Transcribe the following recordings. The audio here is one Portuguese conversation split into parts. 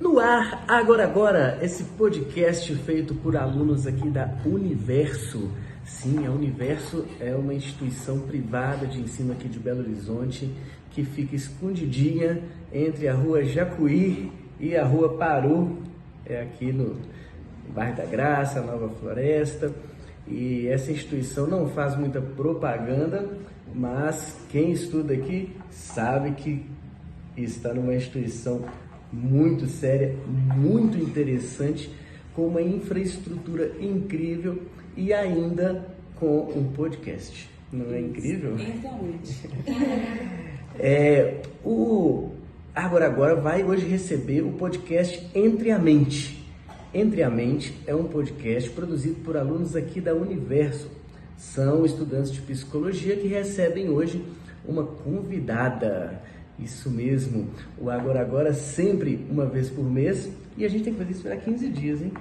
No ar, agora, esse podcast feito por alunos aqui da Universo. Sim, a Universo é uma instituição privada de ensino aqui de Belo Horizonte que fica escondidinha entre a rua Jacuí e a rua Paru, aqui no bairro da Graça, Nova Floresta. E essa instituição não faz muita propaganda, mas quem estuda aqui sabe que está numa instituição muito séria, muito interessante, com uma infraestrutura incrível e ainda com um podcast. Não é incrível? Exatamente. O Agora vai hoje receber o podcast Entre a Mente. Entre a Mente é um podcast produzido por alunos aqui da Universo. São estudantes de psicologia que recebem hoje uma convidada. Isso mesmo, o Agora sempre uma vez por mês, e a gente tem que fazer isso para 15 dias, hein?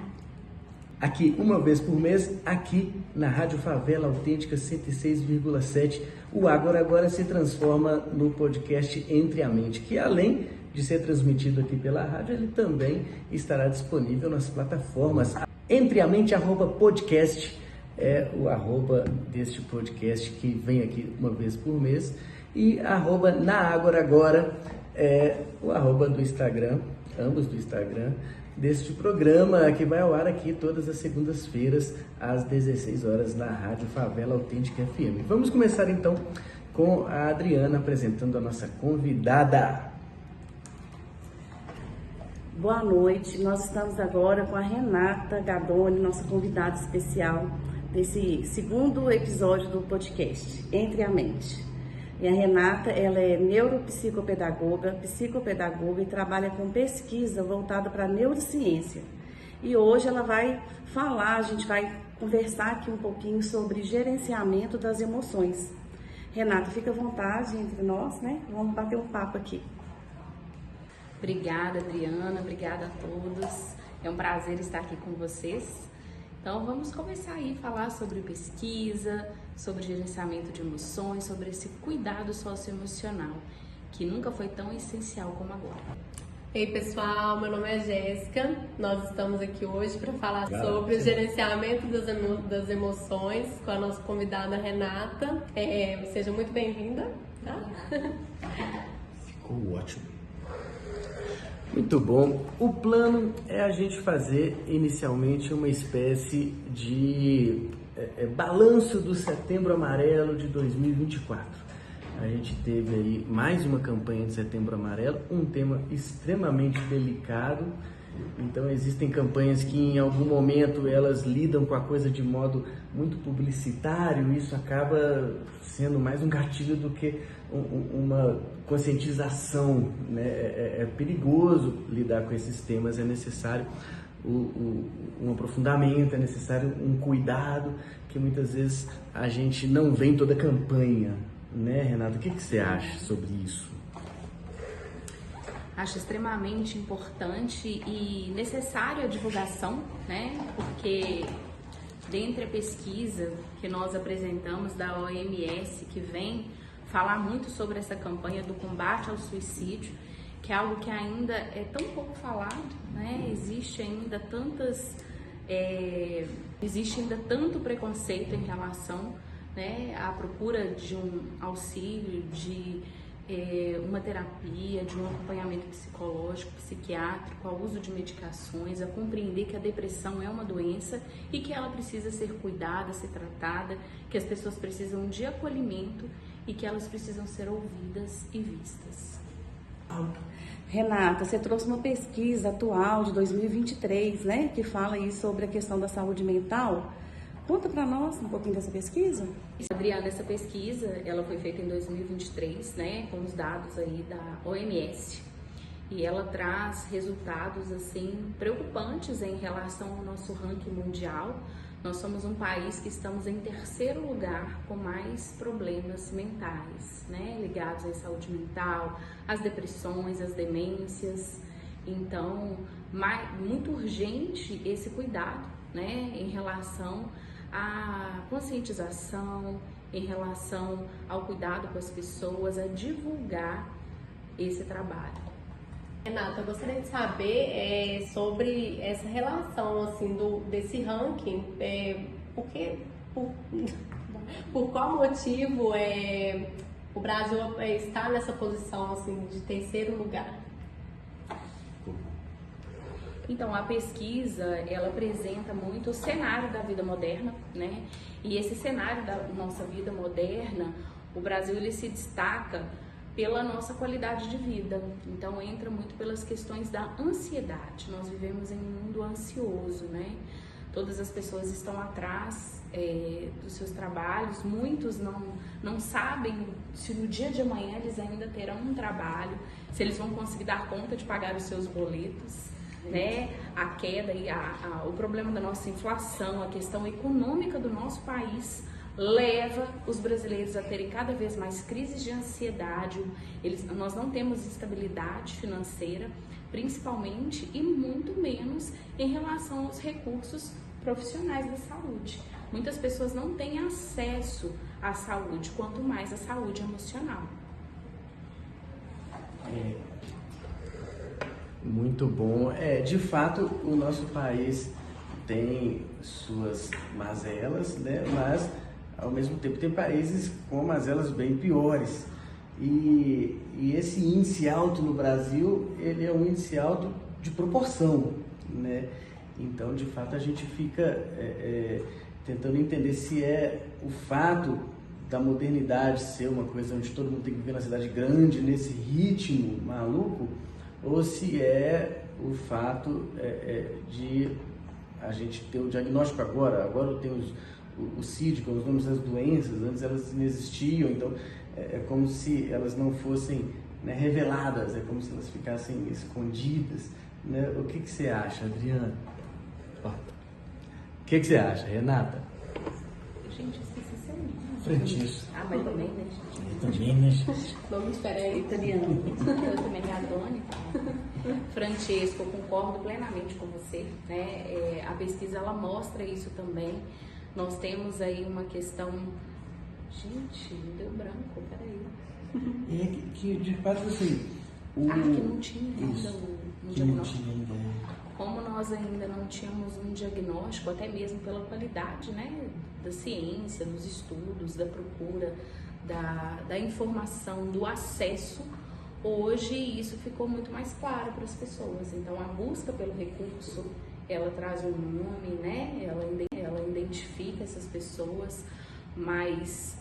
Aqui, uma vez por mês, aqui na Rádio Favela Autêntica 106,7, o Agora se transforma no podcast Entre a Mente, que além de ser transmitido aqui pela rádio, ele também estará disponível nas plataformas. Entre a Mente, @podcast, é o arroba deste podcast que vem aqui uma vez por mês. E arroba na Agora é o arroba do Instagram, ambos do Instagram, deste programa que vai ao ar aqui todas as segundas-feiras, às 16 horas, na Rádio Favela Autêntica FM. Vamos começar então com a Adriana apresentando a nossa convidada. Boa noite, nós estamos agora com a Renata Gadoni, nossa convidada especial desse segundo episódio do podcast Entre a Mente. E a Renata, ela é neuropsicopedagoga, psicopedagoga e trabalha com pesquisa voltada para a neurociência. E hoje ela vai falar, a gente vai conversar aqui um pouquinho sobre gerenciamento das emoções. Renata, fica à vontade entre nós, né? Vamos bater um papo aqui. Obrigada, Adriana, obrigada a todos. É um prazer estar aqui com vocês. Então vamos começar aí a falar sobre pesquisa, sobre gerenciamento de emoções, sobre esse cuidado socioemocional, que nunca foi tão essencial como agora. Ei pessoal, meu nome é Jéssica, nós estamos aqui hoje para falar sobre o gerenciamento das emoções com a nossa convidada Renata. Seja muito bem-vinda. Tá? Ficou ótimo. Muito bom. O plano é a gente fazer inicialmente uma espécie de balanço do Setembro Amarelo de 2024. A gente teve aí mais uma campanha de Setembro Amarelo, um tema extremamente delicado. Então existem campanhas que em algum momento elas lidam com a coisa de modo muito publicitário, e isso acaba sendo mais um gatilho do que uma conscientização, né? É perigoso lidar com esses temas, é necessário um aprofundamento, é necessário um cuidado que muitas vezes a gente não vê em toda a campanha, né, Renata? O que você acha sobre isso? Acho extremamente importante e necessária a divulgação, né? Porque dentre a pesquisa que nós apresentamos da OMS, que vem falar muito sobre essa campanha do combate ao suicídio, que é algo que ainda é tão pouco falado, né? Existe ainda tanto preconceito em relação, né, à procura de um auxílio, de uma terapia, de um acompanhamento psicológico, psiquiátrico, ao uso de medicações, a compreender que a depressão é uma doença e que ela precisa ser cuidada, ser tratada, que as pessoas precisam de acolhimento e que elas precisam ser ouvidas e vistas. Renata, você trouxe uma pesquisa atual de 2023, né, que fala aí sobre a questão da saúde mental. Conta para nós um pouquinho dessa pesquisa. Adriana, essa pesquisa, ela foi feita em 2023, né, com os dados aí da OMS. E ela traz resultados, assim, preocupantes em relação ao nosso ranking mundial. Nós somos um país que estamos em terceiro lugar com mais problemas mentais, né, ligados à saúde mental, às depressões, às demências. Então, muito urgente esse cuidado, né, em relação à conscientização, em relação ao cuidado com as pessoas, a divulgar esse trabalho. Renata, eu gostaria de saber sobre essa relação assim, desse ranking, por qual motivo o Brasil está nessa posição assim, de terceiro lugar? Então, a pesquisa, ela apresenta muito o cenário da vida moderna, né? E esse cenário da nossa vida moderna, o Brasil, ele se destaca pela nossa qualidade de vida. Então, entra muito pelas questões da ansiedade. Nós vivemos em um mundo ansioso, né? Todas as pessoas estão atrás dos seus trabalhos, muitos não sabem se no dia de amanhã eles ainda terão um trabalho, se eles vão conseguir dar conta de pagar os seus boletos, né? A queda e o problema da nossa inflação, a questão econômica do nosso país leva os brasileiros a terem cada vez mais crises de ansiedade. Nós não temos estabilidade financeira, principalmente, e muito menos em relação aos recursos profissionais da saúde. Muitas pessoas não têm acesso à saúde, quanto mais à saúde emocional. Muito bom. De fato, o nosso país tem suas mazelas, né? Mas, ao mesmo tempo, tem países com mazelas bem piores. E esse índice alto no Brasil, ele é um índice alto de proporção, né? Então, de fato, a gente fica tentando entender se é o fato da modernidade ser uma coisa onde todo mundo tem que viver na cidade grande, nesse ritmo maluco, ou se é o fato de a gente ter o diagnóstico agora tem o CID, com os nomes das doenças, antes elas não existiam, então é como se elas não fossem, né, reveladas, é como se elas ficassem escondidas, né? O que você acha, Adriana? O que você acha, Renata? Gente, eu esqueci seu nome. Francisco. Mas também, né, gente? Eu também, né, gente? Nome diferente. Italiano. Eu também me adoro. Francesco, eu concordo plenamente com você, né? A pesquisa, ela mostra isso também. Nós temos aí uma questão... Gente, me deu branco, peraí. Que de fato, assim... Que não tinha ainda um diagnóstico. Não tinha ainda. Como nós ainda não tínhamos um diagnóstico, até mesmo pela qualidade, né, da ciência, dos estudos, da procura, da informação, do acesso, hoje isso ficou muito mais claro para as pessoas. Então, a busca pelo recurso, ela traz um nome, né, ela identifica essas pessoas, mas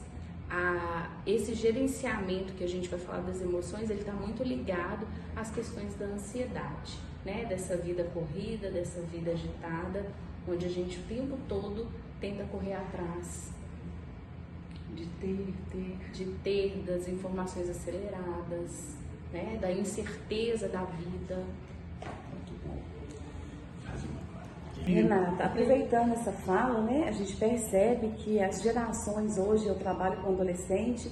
esse gerenciamento que a gente vai falar das emoções, ele está muito ligado às questões da ansiedade, né? Dessa vida corrida, dessa vida agitada, onde a gente o tempo todo tenta correr atrás de ter das informações aceleradas, né? Da incerteza da vida. Renata, aproveitando essa fala, né, a gente percebe que as gerações hoje, eu trabalho com adolescente,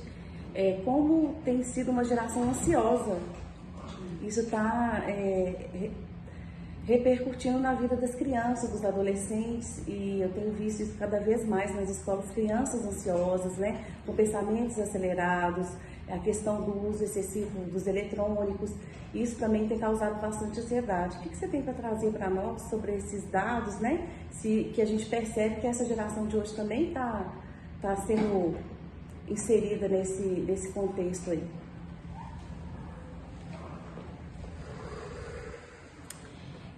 como tem sido uma geração ansiosa. Isso está repercutindo na vida das crianças, dos adolescentes, e eu tenho visto isso cada vez mais nas escolas, crianças ansiosas, né, com pensamentos acelerados, a questão do uso excessivo dos eletrônicos. Isso também tem causado bastante ansiedade. O que você tem para trazer para nós sobre esses dados, né? Que a gente percebe que essa geração de hoje também está sendo inserida nesse contexto aí.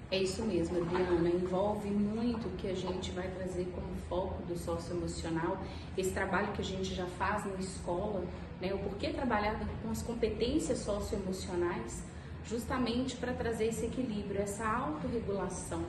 É isso mesmo, Adriana, envolve muito o que a gente vai trazer como foco do socioemocional, esse trabalho que a gente já faz na escola, né? O porquê trabalhar com as competências socioemocionais, justamente para trazer esse equilíbrio, essa autorregulação.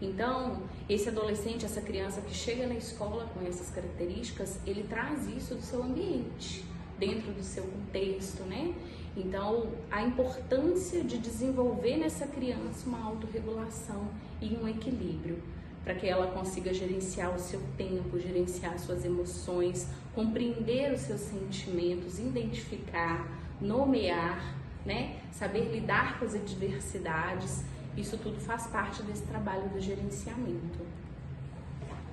Então, esse adolescente, essa criança que chega na escola com essas características, ele traz isso do seu ambiente, dentro do seu contexto, né? Então, a importância de desenvolver nessa criança uma autorregulação e um equilíbrio, para que ela consiga gerenciar o seu tempo, gerenciar suas emoções, compreender os seus sentimentos, identificar, nomear, né? Saber lidar com as adversidades. Isso tudo faz parte desse trabalho do gerenciamento.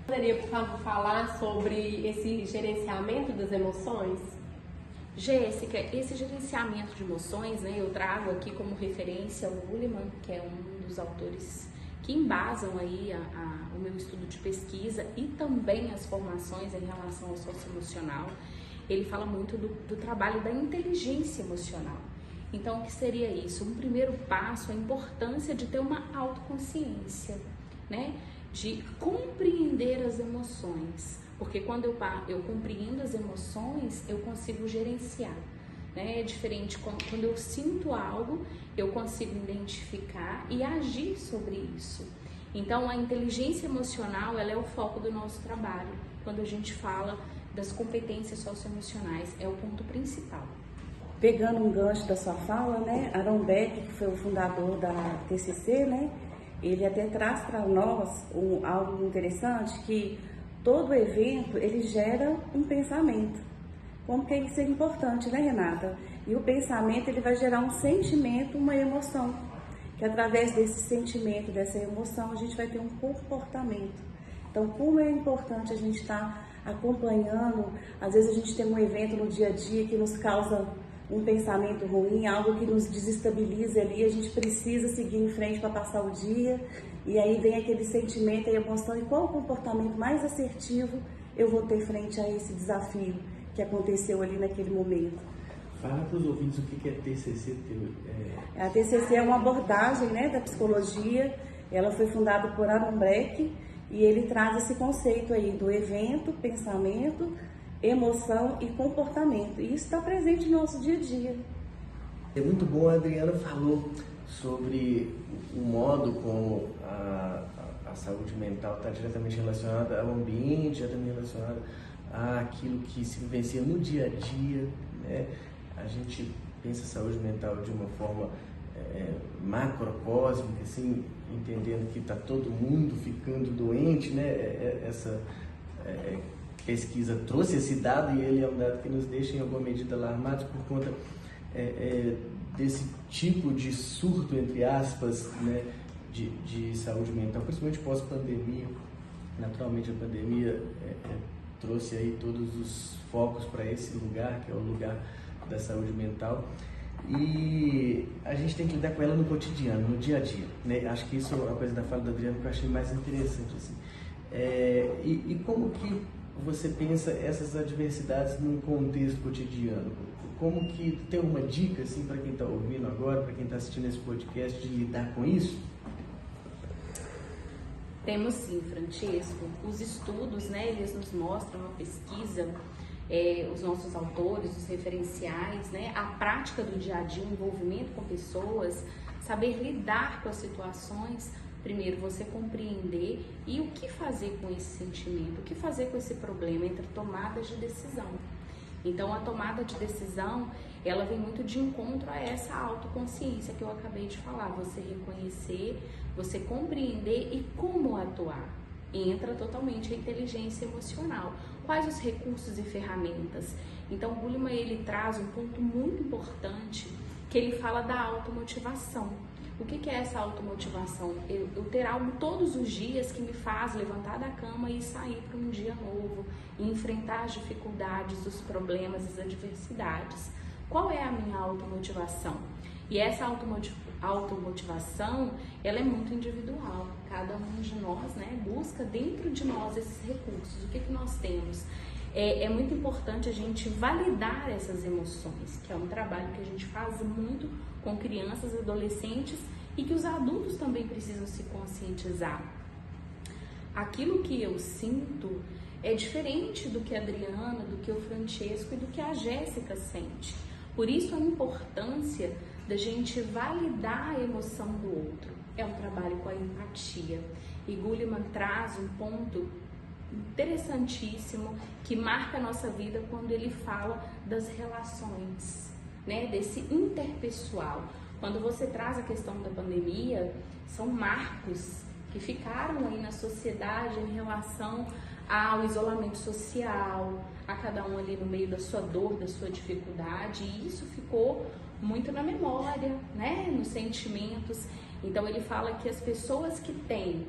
Poderia, por favor, falar sobre esse gerenciamento das emoções? Jéssica, esse gerenciamento de emoções, né, eu trago aqui como referência o Goleman, que é um dos autores que embasam aí o meu estudo de pesquisa e também as formações em relação ao socioemocional. Ele fala muito do trabalho da inteligência emocional. Então, o que seria isso? Um primeiro passo, a importância de ter uma autoconsciência, né? De compreender as emoções, porque quando eu compreendo as emoções, eu consigo gerenciar, né? É diferente quando eu sinto algo, eu consigo identificar e agir sobre isso. Então, a inteligência emocional, ela é o foco do nosso trabalho, quando a gente fala das competências socioemocionais, é o ponto principal. Pegando um gancho da sua fala, né, Aaron Beck, que foi o fundador da TCC, né, ele até traz para nós algo interessante, que todo evento, ele gera um pensamento. Como que isso é importante, né, Renata? E o pensamento, ele vai gerar um sentimento, uma emoção. Que através desse sentimento, dessa emoção, a gente vai ter um comportamento. Então, como é importante a gente estar acompanhando, às vezes a gente tem um evento no dia a dia que nos causa um pensamento ruim, algo que nos desestabiliza ali, a gente precisa seguir em frente para passar o dia, e aí vem aquele sentimento e emoção, e qual o comportamento mais assertivo eu vou ter frente a esse desafio que aconteceu ali naquele momento. Fala para os ouvintes o que é TCC. A TCC é uma abordagem, né, da psicologia, ela foi fundada por Aaron Beck, e ele traz esse conceito aí do evento, pensamento, emoção e comportamento. E isso está presente no nosso dia a dia. É muito bom, a Adriana falou sobre o modo como a saúde mental está diretamente relacionada ao ambiente, diretamente relacionada àquilo que se vivencia no dia a dia, né? A gente pensa saúde mental de uma forma macrocósmica, assim, entendendo que está todo mundo ficando doente, né? Essa pesquisa trouxe esse dado, e ele é um dado que nos deixa em alguma medida alarmados por conta desse tipo de surto, entre aspas, né, de saúde mental, principalmente pós-pandemia. Naturalmente a pandemia trouxe aí todos os focos para esse lugar, que é o lugar da saúde mental, e a gente tem que lidar com ela no cotidiano, no dia a dia, né? Acho que isso é uma coisa da fala da Adriana que eu achei mais interessante, assim. E como que você pensa essas adversidades num contexto cotidiano? Como que tem uma dica assim para quem está ouvindo agora, para quem está assistindo esse podcast, de lidar com isso? Temos sim, Francesco. Os estudos, né, eles nos mostram, a pesquisa, os nossos autores, os referenciais, né, a prática do dia a dia, o envolvimento com pessoas, saber lidar com as situações. Primeiro, você compreender e o que fazer com esse sentimento, o que fazer com esse problema, entre tomadas de decisão. Então, a tomada de decisão, ela vem muito de encontro a essa autoconsciência que eu acabei de falar. Você reconhecer, você compreender e como atuar. Entra totalmente a inteligência emocional. Quais os recursos e ferramentas? Então, o Goleman, ele traz um ponto muito importante, que ele fala da automotivação. O que é essa automotivação? Eu ter algo todos os dias que me faz levantar da cama e sair para um dia novo, e enfrentar as dificuldades, os problemas, as adversidades. Qual é a minha automotivação? E essa automotivação, ela é muito individual. Cada um de nós, né, busca dentro de nós esses recursos. O que nós temos? É muito importante a gente validar essas emoções, que é um trabalho que a gente faz muito com crianças, adolescentes, e que os adultos também precisam se conscientizar. Aquilo que eu sinto é diferente do que a Adriana, do que o Francesco e do que a Jéssica sente. Por isso a importância da gente validar a emoção do outro. É um trabalho com a empatia. E Goleman traz um ponto interessantíssimo que marca a nossa vida quando ele fala das relações, né, desse interpessoal. Quando você traz a questão da pandemia, são marcos que ficaram aí na sociedade em relação ao isolamento social, a cada um ali no meio da sua dor, da sua dificuldade, e isso ficou muito na memória, né, nos sentimentos. Então ele fala que as pessoas que têm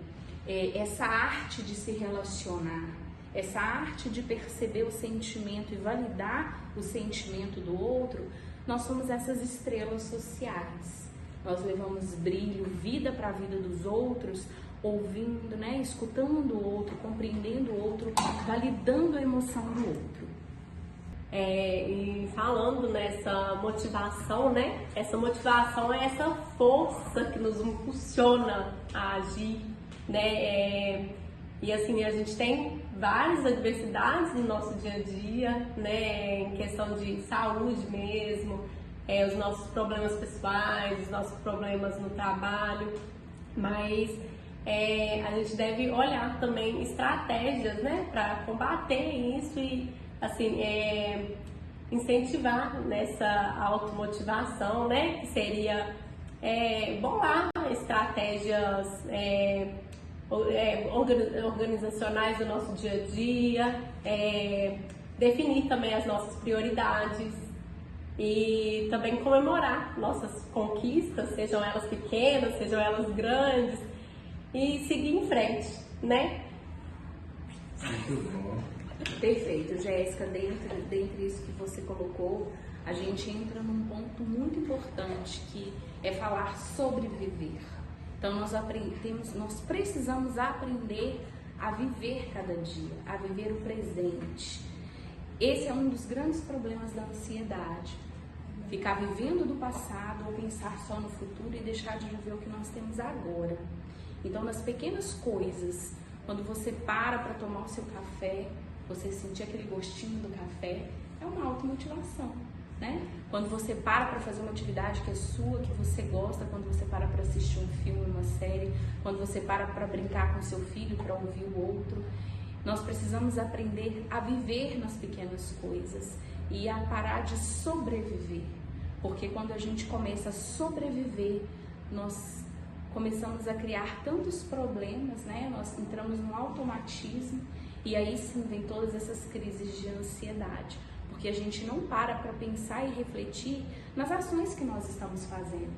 essa arte de se relacionar, essa arte de perceber o sentimento e validar o sentimento do outro, nós somos essas estrelas sociais. Nós levamos brilho, vida para a vida dos outros, ouvindo, né, escutando o outro, compreendendo o outro, validando a emoção do outro. E falando nessa motivação, né? Essa motivação é essa força que nos impulsiona a agir, né? E assim, a gente tem várias adversidades no nosso dia a dia, né? Em questão de saúde mesmo, os nossos problemas pessoais, os nossos problemas no trabalho, mas a gente deve olhar também estratégias, né? Para combater isso e, assim, incentivar nessa automotivação, né? Que seria bolar estratégias organizacionais do nosso dia a dia, definir também as nossas prioridades e também comemorar nossas conquistas, sejam elas pequenas, sejam elas grandes, e seguir em frente, né? Muito bom. Perfeito, Jéssica. Dentre isso que você colocou, a gente entra num ponto muito importante, que é falar sobre viver. Então nós precisamos aprender a viver cada dia, a viver o presente. Esse é um dos grandes problemas da ansiedade. Ficar vivendo do passado ou pensar só no futuro e deixar de viver o que nós temos agora. Então, nas pequenas coisas, quando você para tomar o seu café, você sentir aquele gostinho do café, é uma automotivação, né? Quando você para fazer uma atividade que é sua, que você gosta, quando você para assistir um filme, uma série, quando você para brincar com seu filho, para ouvir o outro. Nós precisamos aprender a viver nas pequenas coisas e a parar de sobreviver, porque quando a gente começa a sobreviver, nós começamos a criar tantos problemas, né? Nós entramos num automatismo e aí sim vem todas essas crises de ansiedade, porque a gente não para pensar e refletir nas ações que nós estamos fazendo.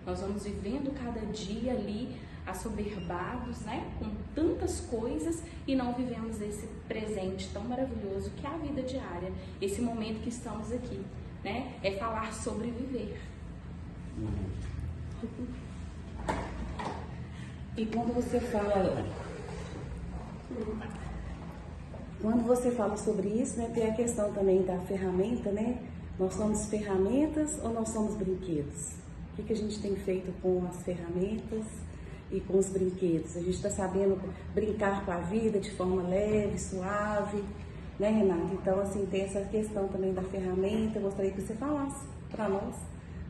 Nós vamos vivendo cada dia ali assoberbados, né? Com tantas coisas e não vivemos esse presente tão maravilhoso que é a vida diária, esse momento que estamos aqui, né? É falar sobre viver. E quando você fala sobre isso, né, tem a questão também da ferramenta, né? Nós somos ferramentas ou nós somos brinquedos? O que a gente tem feito com as ferramentas e com os brinquedos? A gente está sabendo brincar com a vida de forma leve, suave, né, Renata? Então, assim, tem essa questão também da ferramenta. Eu gostaria que você falasse para nós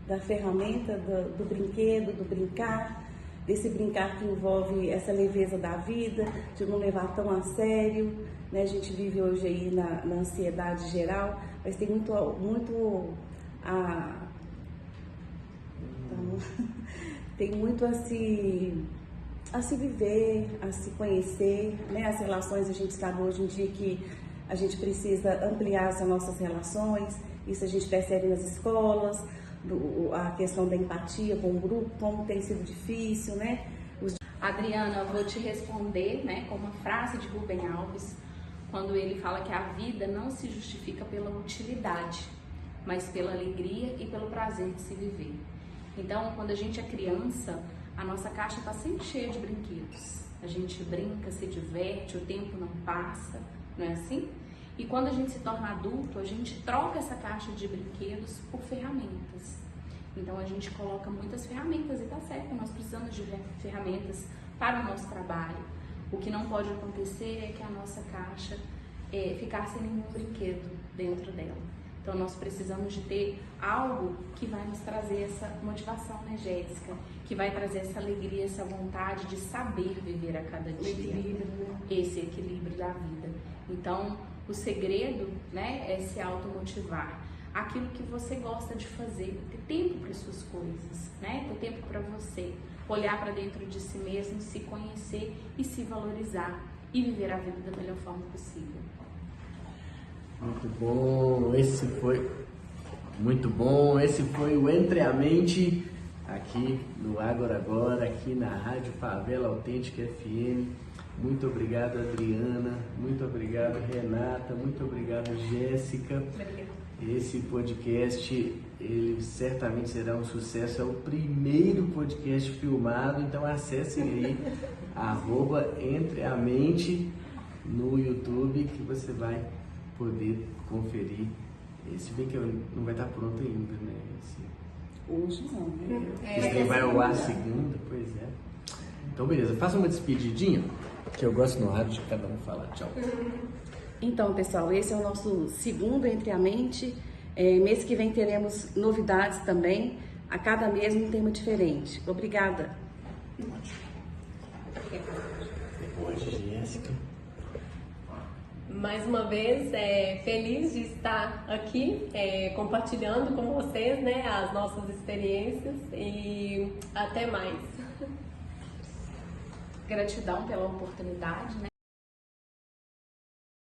da ferramenta, do brinquedo, do brincar, desse brincar que envolve essa leveza da vida, de não levar tão a sério, né? A gente vive hoje aí na ansiedade geral, mas tem tem muito a se viver, a se conhecer, né? As relações, a gente sabe hoje em dia que a gente precisa ampliar as nossas relações, isso a gente percebe nas escolas, a questão da empatia com o grupo, como tem sido difícil, né? Adriana, eu vou te responder, né, com uma frase de Rubem Alves, quando ele fala que a vida não se justifica pela utilidade, mas pela alegria e pelo prazer de se viver. Então, quando a gente é criança, a nossa caixa está sempre cheia de brinquedos. A gente brinca, se diverte, o tempo não passa, não é assim? E quando a gente se torna adulto, a gente troca essa caixa de brinquedos por ferramentas. Então a gente coloca muitas ferramentas e tá certo, nós precisamos de ferramentas para o nosso trabalho. O que não pode acontecer é que a nossa caixa ficar sem nenhum brinquedo dentro dela. Então nós precisamos de ter algo que vai nos trazer essa motivação, né, Jéssica? Que vai trazer essa alegria, essa vontade de saber viver a cada dia. Esse equilíbrio da vida. Então, o segredo, né, é se automotivar. Aquilo que você gosta de fazer, ter tempo para as suas coisas, né? Ter tempo para você, olhar para dentro de si mesmo, se conhecer e se valorizar e viver a vida da melhor forma possível. Muito bom, esse foi muito bom. Esse foi o Entre a Mente aqui no Agora, aqui na Rádio Favela Autêntica FM. Muito obrigado, Adriana. Muito obrigado, Renata. Muito obrigado, Jéssica. Esse podcast, ele certamente será um sucesso. É o primeiro podcast filmado, então acessem aí @entreamente no YouTube que você vai poder conferir. Se bem que não vai estar pronto ainda, né? Hoje não, né? Esse vai ao ar segunda, pois é. Então, beleza. Faça uma despedidinha, que eu gosto no rádio de cada um falar tchau. Então, pessoal, esse é o nosso segundo Entre a Mente. Mês que vem teremos novidades também. A cada mês um tema diferente. Obrigada. Depois, Jéssica. Mais uma vez, feliz de estar aqui compartilhando com vocês, né, as nossas experiências e até mais. Gratidão pela oportunidade, né?